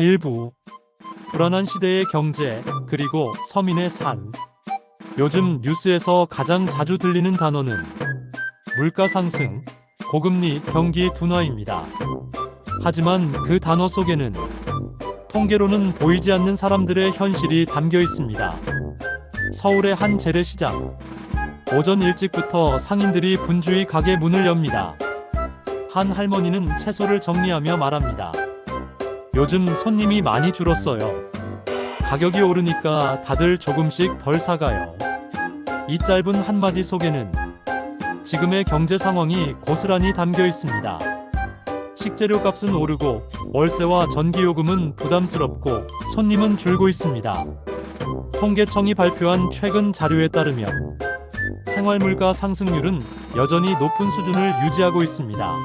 일부 불안한 시대의 경제, 그리고 서민의 삶. 요즘 뉴스에서 가장 자주 들리는 단어는 물가 상승, 고금리, 경기 둔화입니다. 하지만 그 단어 속에는 통계로는 보이지 않는 사람들의 현실이 담겨 있습니다. 서울의 한 재래시장. 오전 일찍부터 상인들이 분주히 가게 문을 엽니다. 한 할머니는 채소를 정리하며 말합니다. 요즘 손님이 많이 줄었어요. 가격이 오르니까 다들 조금씩 덜 사가요. 이 짧은 한마디 속에는 지금의 경제 상황이 고스란히 담겨 있습니다. 식재료 값은 오르고 월세와 전기요금은 부담스럽고 손님은 줄고 있습니다. 통계청이 발표한 최근 자료에 따르면 생활물가 상승률은 여전히 높은 수준을 유지하고 있습니다.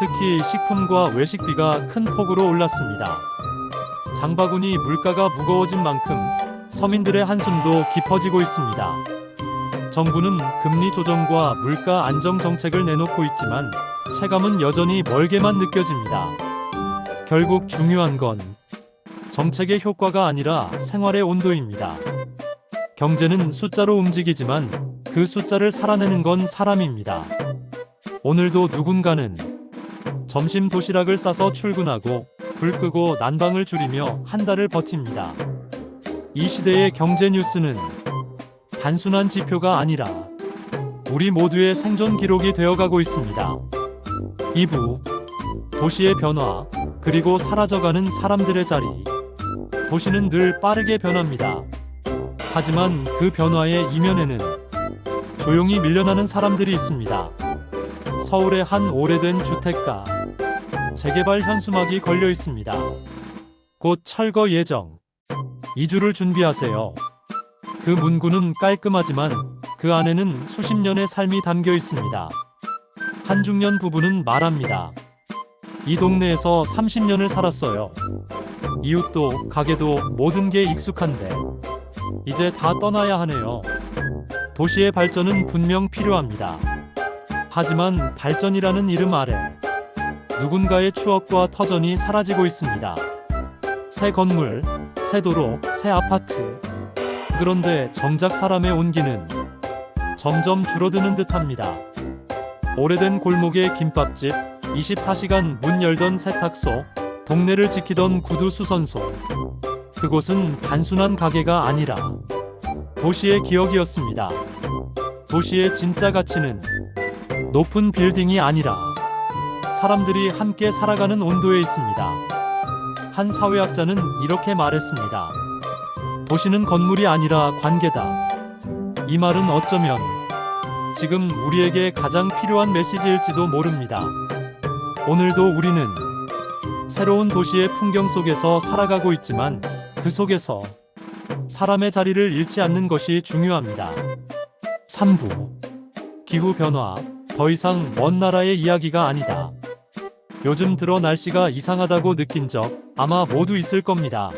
특히 식품과 외식비가 큰 폭으로 올랐습니다. 장바구니 물가가 무거워진 만큼 서민들의 한숨도 깊어지고 있습니다. 정부는 금리 조정과 물가 안정 정책을 내놓고 있지만 체감은 여전히 멀게만 느껴집니다. 결국 중요한 건 정책의 효과가 아니라 생활의 온도입니다. 경제는 숫자로 움직이지만 그 숫자를 살아내는 건 사람입니다. 오늘도 누군가는 점심 도시락을 싸서 출근하고 불 끄고 난방을 줄이며 한 달을 버팁니다. 이 시대의 경제 뉴스는 단순한 지표가 아니라 우리 모두의 생존 기록이 되어가고 있습니다. 2부 도시의 변화, 그리고 사라져가는 사람들의 자리. 도시는 늘 빠르게 변합니다. 하지만 그 변화의 이면에는 조용히 밀려나는 사람들이 있습니다. 서울의 한 오래된 주택가. 재개발 현수막이 걸려 있습니다. 곧 철거 예정. 이주를 준비하세요. 그 문구는 깔끔하지만 그 안에는 수십 년의 삶이 담겨 있습니다. 한 중년 부부는 말합니다. 이 동네에서 30년을 살았어요. 이웃도 가게도 모든 게 익숙한데 이제 다 떠나야 하네요. 도시의 발전은 분명 필요합니다. 하지만 발전이라는 이름 아래 누군가의 추억과 터전이 사라지고 있습니다. 새 건물, 새 도로, 새 아파트. 그런데 정작 사람의 온기는 점점 줄어드는 듯합니다. 오래된 골목의 김밥집, 24시간 문 열던 세탁소, 동네를 지키던 구두 수선소. 그곳은 단순한 가게가 아니라 도시의 기억이었습니다. 도시의 진짜 가치는 높은 빌딩이 아니라 사람들이 함께 살아가는 온도에 있습니다. 한 사회학자는 이렇게 말했습니다. 도시는 건물이 아니라 관계다. 이 말은 어쩌면 지금 우리에게 가장 필요한 메시지일지도 모릅니다. 오늘도 우리는 새로운 도시의 풍경 속에서 살아가고 있지만 그 속에서 사람의 자리를 잃지 않는 것이 중요합니다. 3부 기후변화, 더 이상 먼 나라의 이야기가 아니다. 요즘 들어 날씨가 이상하다고 느낀 적 아마 모두 있을 겁니다.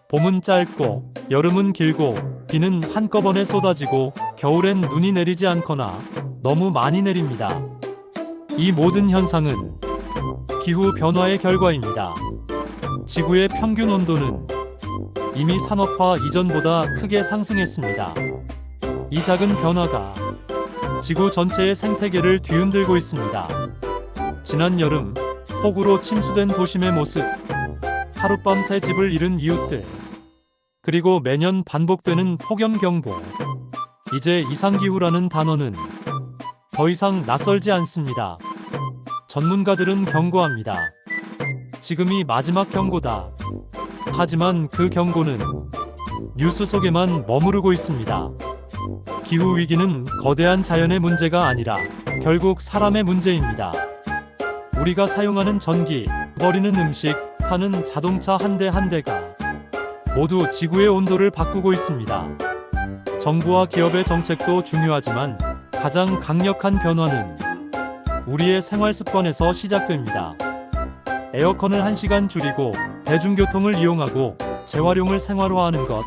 봄은 짧고 여름은 길고 비는 한꺼번에 쏟아지고 겨울엔 눈이 내리지 않거나 너무 많이 내립니다. 이 모든 현상은 기후 변화의 결과입니다. 지구의 평균 온도는 이미 산업화 이전보다 크게 상승했습니다. 이 작은 변화가 지구 전체의 생태계를 뒤흔들고 있습니다. 지난 여름 폭우로 침수된 도심의 모습, 하룻밤 새 집을 잃은 이웃들, 그리고 매년 반복되는 폭염경보. 이제 이상기후라는 단어는 더 이상 낯설지 않습니다. 전문가들은 경고합니다. 지금이 마지막 경고다. 하지만 그 경고는 뉴스 속에만 머무르고 있습니다. 기후위기는 거대한 자연의 문제가 아니라 결국 사람의 문제입니다. 우리가 사용하는 전기, 버리는 음식, 타는 자동차 한 대 한 대가 모두 지구의 온도를 바꾸고 있습니다. 정부와 기업의 정책도 중요하지만 가장 강력한 변화는 우리의 생활 습관에서 시작됩니다. 에어컨을 1시간 줄이고 대중교통을 이용하고 재활용을 생활화하는 것.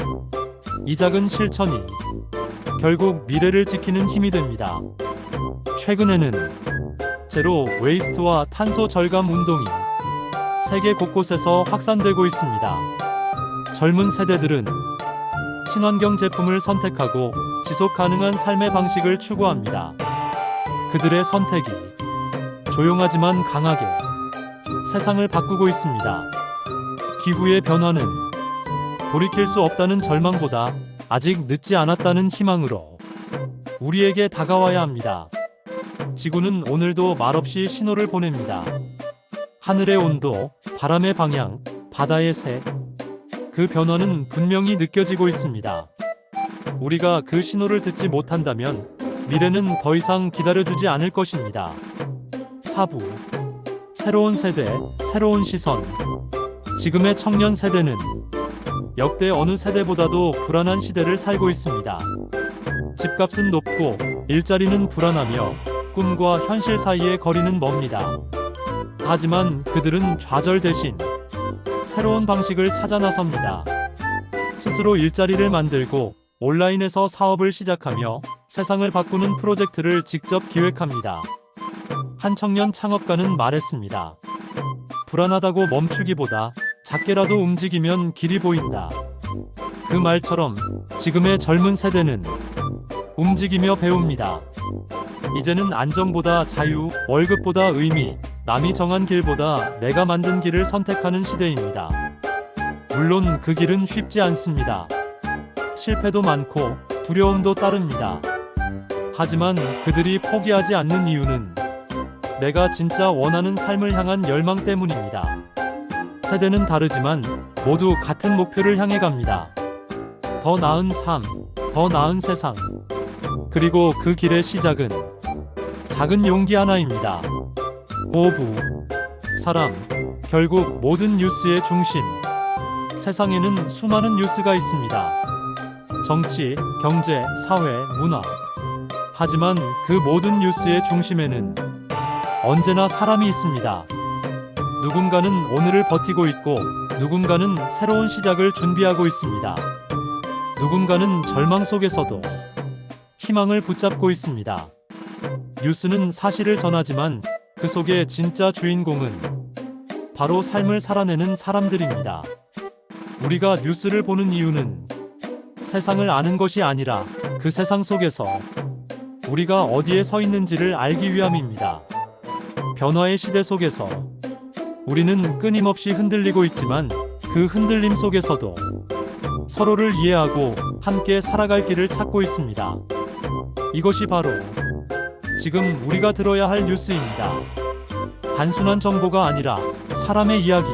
이 작은 실천이 결국 미래를 지키는 힘이 됩니다. 최근에는 제로 웨이스트와 탄소 절감 운동이 세계 곳곳에서 확산되고 있습니다. 젊은 세대들은 친환경 제품을 선택하고 지속 가능한 삶의 방식을 추구합니다. 그들의 선택이 조용하지만 강하게 세상을 바꾸고 있습니다. 기후의 변화는 돌이킬 수 없다는 절망보다 아직 늦지 않았다는 희망으로 우리에게 다가와야 합니다. 지구는 오늘도 말없이 신호를 보냅니다. 하늘의 온도, 바람의 방향, 바다의 색, 그 변화는 분명히 느껴지고 있습니다. 우리가 그 신호를 듣지 못한다면 미래는 더 이상 기다려주지 않을 것입니다. 사부, 새로운 세대, 새로운 시선. 지금의 청년 세대는 역대 어느 세대보다도 불안한 시대를 살고 있습니다. 집값은 높고 일자리는 불안하며 꿈과 현실 사이의 거리는 멉니다. 하지만 그들은 좌절 대신 새로운 방식을 찾아 나섭니다. 스스로 일자리를 만들고 온라인에서 사업을 시작하며 세상을 바꾸는 프로젝트를 직접 기획합니다. 한 청년 창업가는 말했습니다. 불안하다고 멈추기보다 작게라도 움직이면 길이 보인다. 그 말처럼 지금의 젊은 세대는 움직이며 배웁니다. 이제는 안정보다 자유, 월급보다 의미, 남이 정한 길보다 내가 만든 길을 선택하는 시대입니다. 물론 그 길은 쉽지 않습니다. 실패도 많고 두려움도 따릅니다. 하지만 그들이 포기하지 않는 이유는 내가 진짜 원하는 삶을 향한 열망 때문입니다. 세대는 다르지만 모두 같은 목표를 향해 갑니다. 더 나은 삶, 더 나은 세상. 그리고 그 길의 시작은 작은 용기 하나입니다. 오부, 사람, 결국 모든 뉴스의 중심. 세상에는 수많은 뉴스가 있습니다. 정치, 경제, 사회, 문화. 하지만 그 모든 뉴스의 중심에는 언제나 사람이 있습니다. 누군가는 오늘을 버티고 있고 누군가는 새로운 시작을 준비하고 있습니다. 누군가는 절망 속에서도 희망을 붙잡고 있습니다. 뉴스는 사실을 전하지만 그 속에 진짜 주인공은 바로 삶을 살아내는 사람들입니다. 우리가 뉴스를 보는 이유는 세상을 아는 것이 아니라 그 세상 속에서 우리가 어디에 서 있는지를 알기 위함입니다. 변화의 시대 속에서 우리는 끊임없이 흔들리고 있지만 그 흔들림 속에서도 서로를 이해하고 함께 살아갈 길을 찾고 있습니다. 이것이 바로 지금 우리가 들어야 할 뉴스입니다. 단순한 정보가 아니라 사람의 이야기,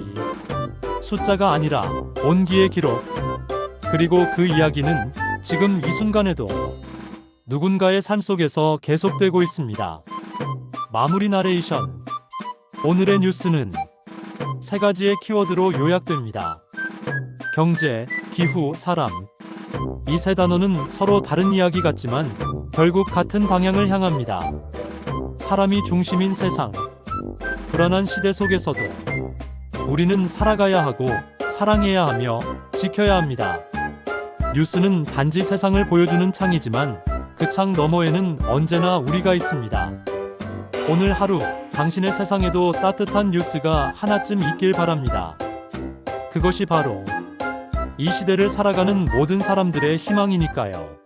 숫자가 아니라 온기의 기록, 그리고 그 이야기는 지금 이 순간에도 누군가의 삶 속에서 계속되고 있습니다. 마무리 나레이션. 오늘의 뉴스는 세 가지의 키워드로 요약됩니다. 경제, 기후, 사람. 이 세 단어는 서로 다른 이야기 같지만 결국 같은 방향을 향합니다. 사람이 중심인 세상. 불안한 시대 속에서도 우리는 살아가야 하고 사랑해야 하며 지켜야 합니다. 뉴스는 단지 세상을 보여주는 창이지만 그 창 너머에는 언제나 우리가 있습니다. 오늘 하루 당신의 세상에도 따뜻한 뉴스가 하나쯤 있길 바랍니다. 그것이 바로 이 시대를 살아가는 모든 사람들의 희망이니까요.